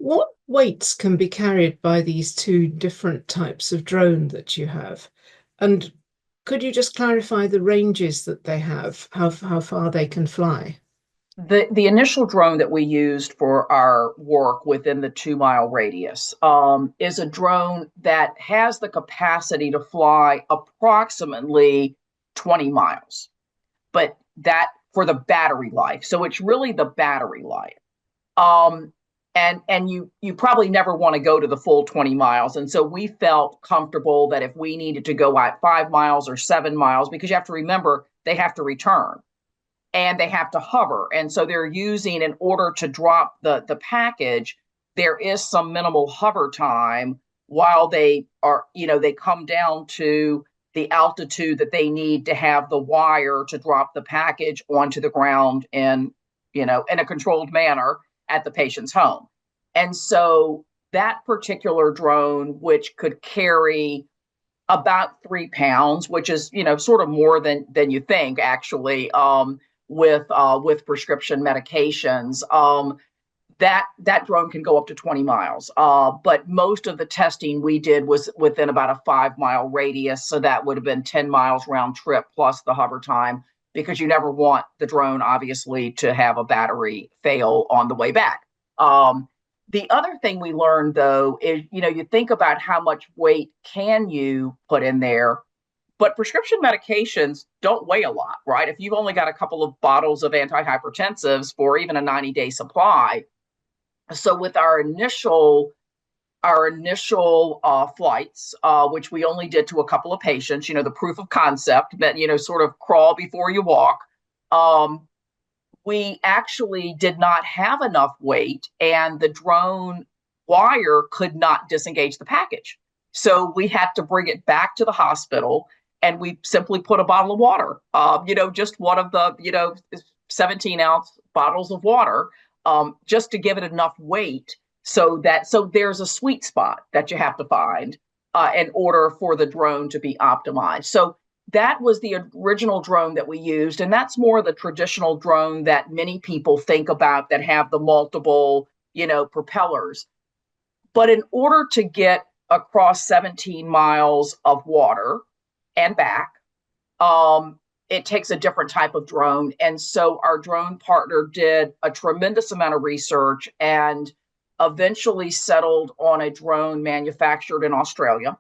What weights can be carried by these two different types of drone that you have? And could you just clarify the ranges that they have, how far they can fly? The initial drone that we used for our work within the 2 mile radius is a drone that has the capacity to fly approximately 20 miles, but that for the battery life. So it's really the battery life. Um, and you probably never want to go to the full 20 miles. And so we felt comfortable that if we needed to go at 5 miles or 7 miles, because you have to remember they have to return and they have to hover. And so they're using, in order to drop the package, there is some minimal hover time while they are, they come down to the altitude that they need to have the wire to drop the package onto the ground in a controlled manner at the patient's home. And so that particular drone, which could carry about 3 pounds, which is sort of more than you think actually, with prescription medications. That drone can go up to 20 miles. But most of the testing we did was within about a 5 mile radius. So that would have been 10 miles round trip plus the hover time, because you never want the drone, obviously, to have a battery fail on the way back. The other thing we learned, though, is, you think about how much weight can you put in there, but prescription medications don't weigh a lot, right? If you've only got a couple of bottles of antihypertensives for even a 90-day supply. So with our initial flights, which we only did to a couple of patients, the proof of concept that, sort of crawl before you walk, we actually did not have enough weight, and the drone wire could not disengage the package. So we had to bring it back to the hospital, and we simply put a bottle of water, just one of the, 17-ounce bottles of water, just to give it enough weight, so there's a sweet spot that you have to find in order for the drone to be optimized. So that was the original drone that we used, and that's more the traditional drone that many people think about, that have the multiple, propellers. But in order to get across 17 miles of water and back, it takes a different type of drone. And so our drone partner did a tremendous amount of research and eventually settled on a drone manufactured in Australia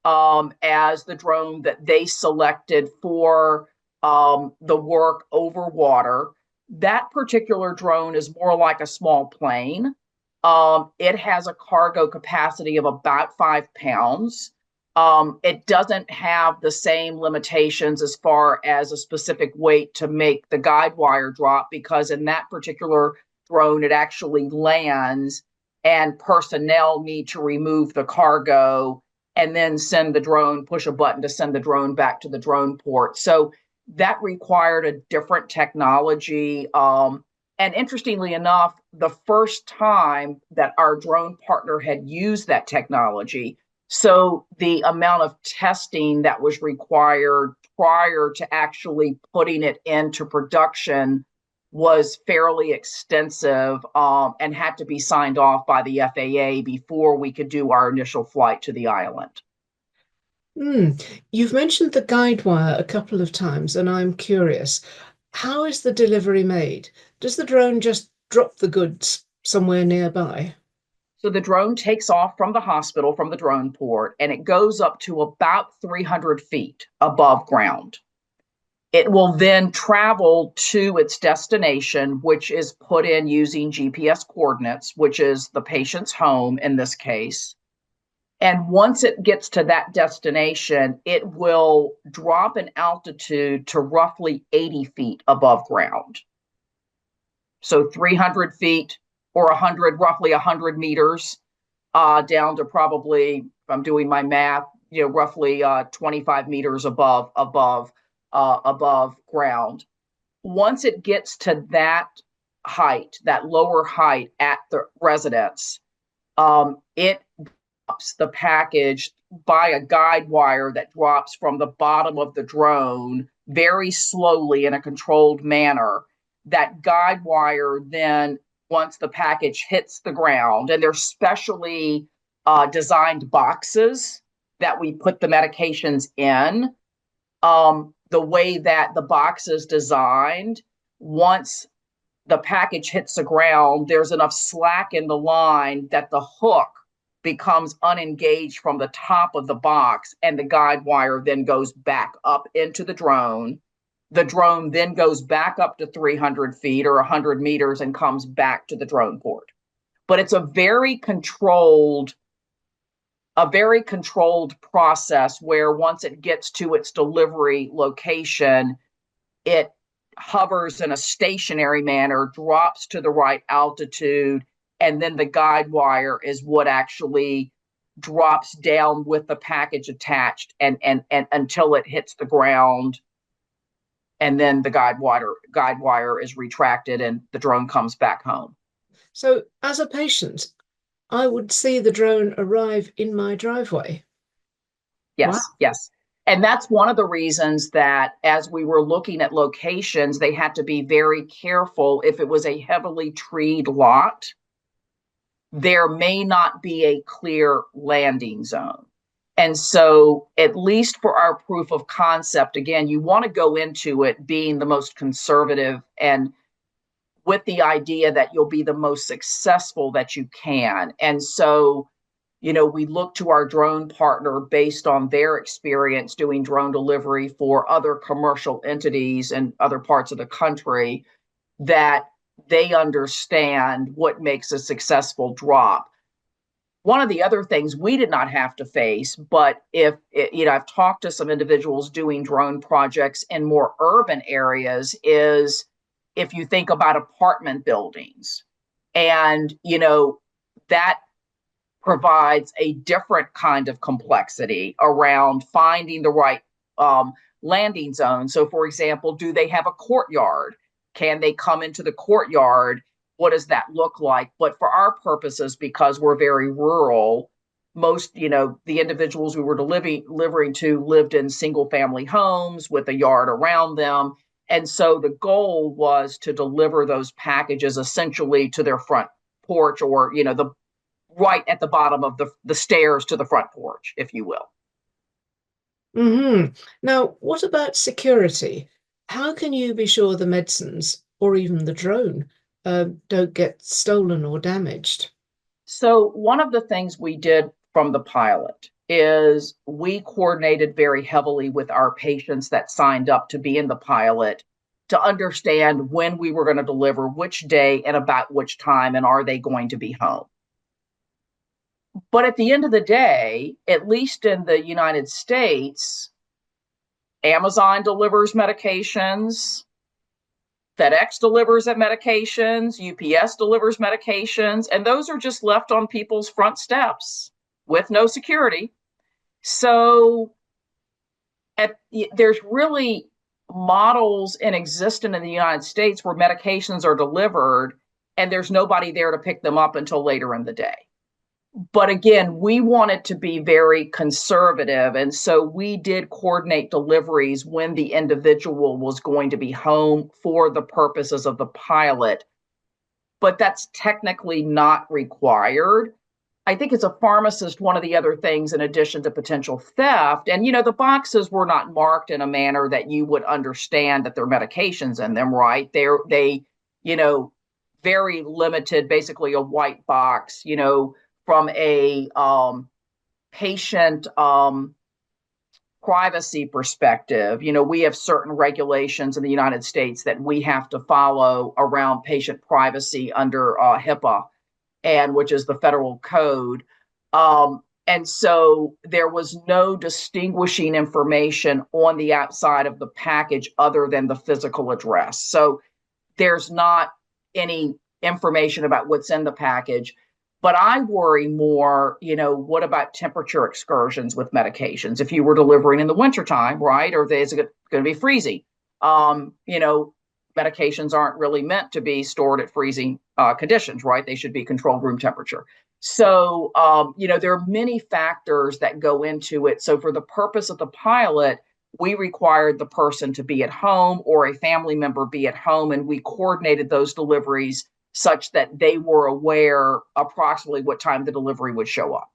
as the drone that they selected for the work over water. That particular drone is more like a small plane. It has a cargo capacity of about 5 pounds. It doesn't have the same limitations as far as a specific weight to make the guide wire drop, because in that particular drone, it actually lands and personnel need to remove the cargo and then push a button to send the drone back to the drone port. So that required a different technology. And interestingly enough, the first time that our drone partner had used that technology, so the amount of testing that was required prior to actually putting it into production was fairly extensive, and had to be signed off by the FAA before we could do our initial flight to the island. You've mentioned the guide wire a couple of times, and I'm curious, how is the delivery made? Does the drone just drop the goods somewhere nearby? So the drone takes off from the hospital, from the drone port, and it goes up to about 300 feet above ground. It will then travel to its destination, which is put in using GPS coordinates, which is the patient's home in this case. And once it gets to that destination, it will drop in altitude to roughly 80 feet above ground. So 300 feet or roughly 100 meters, down to probably, if I'm doing my math, roughly 25 meters above ground. Once it gets to that height, that lower height at the residence, it drops the package by a guide wire that drops from the bottom of the drone very slowly in a controlled manner. That guide wire then once the package hits the ground. And there's specially designed boxes that we put the medications in. The way that the box is designed, once the package hits the ground, there's enough slack in the line that the hook becomes unengaged from the top of the box, and the guide wire then goes back up into the drone. The drone then goes back up to 300 feet or 100 meters and comes back to the drone port. But it's a very controlled process where once it gets to its delivery location, it hovers in a stationary manner, drops to the right altitude, and then the guide wire is what actually drops down with the package attached and until it hits the ground. And then the guide wire is retracted and the drone comes back home. So as a patient, I would see the drone arrive in my driveway. Yes, Wow. yes. And that's one of the reasons that as we were looking at locations, they had to be very careful. If it was a heavily treed lot, there may not be a clear landing zone. And so, at least for our proof of concept, again, you want to go into it being the most conservative and with the idea that you'll be the most successful that you can. And so, we look to our drone partner based on their experience doing drone delivery for other commercial entities in other parts of the country, that they understand what makes a successful drop. One of the other things we did not have to face, but I've talked to some individuals doing drone projects in more urban areas, is if you think about apartment buildings, and, that provides a different kind of complexity around finding the right landing zone. So, for example, do they have a courtyard? Can they come into the courtyard? What does that look like? But for our purposes, because we're very rural, most, the individuals we were delivering to lived in single family homes with a yard around them. And so the goal was to deliver those packages essentially to their front porch, or, the right at the bottom of the stairs to the front porch, if you will. Mm-hmm. Now, what about security? How can you be sure the medicines or even the drone don't get stolen or damaged? So one of the things we did from the pilot is we coordinated very heavily with our patients that signed up to be in the pilot to understand when we were going to deliver, which day and about which time, and are they going to be home. But at the end of the day, at least in the United States, Amazon delivers medications, FedEx delivers medications, UPS delivers medications, and those are just left on people's front steps with no security. So there's really models in existence in the United States where medications are delivered and there's nobody there to pick them up until later in the day. But again, we wanted to be very conservative. And so we did coordinate deliveries when the individual was going to be home for the purposes of the pilot. But that's technically not required. I think as a pharmacist, one of the other things, in addition to potential theft, and, the boxes were not marked in a manner that you would understand that there are medications in them, right? They, very limited, basically a white box, from a patient privacy perspective. We have certain regulations in the United States that we have to follow around patient privacy under HIPAA, and which is the federal code. And so there was no distinguishing information on the outside of the package other than the physical address. So there's not any information about what's in the package. But I worry more, what about temperature excursions with medications? If you were delivering in the wintertime, right, or is it going to be freezing? Medications aren't really meant to be stored at freezing conditions, right? They should be controlled room temperature. So, there are many factors that go into it. So for the purpose of the pilot, we required the person to be at home or a family member be at home, and we coordinated those deliveries such that they were aware approximately what time the delivery would show up.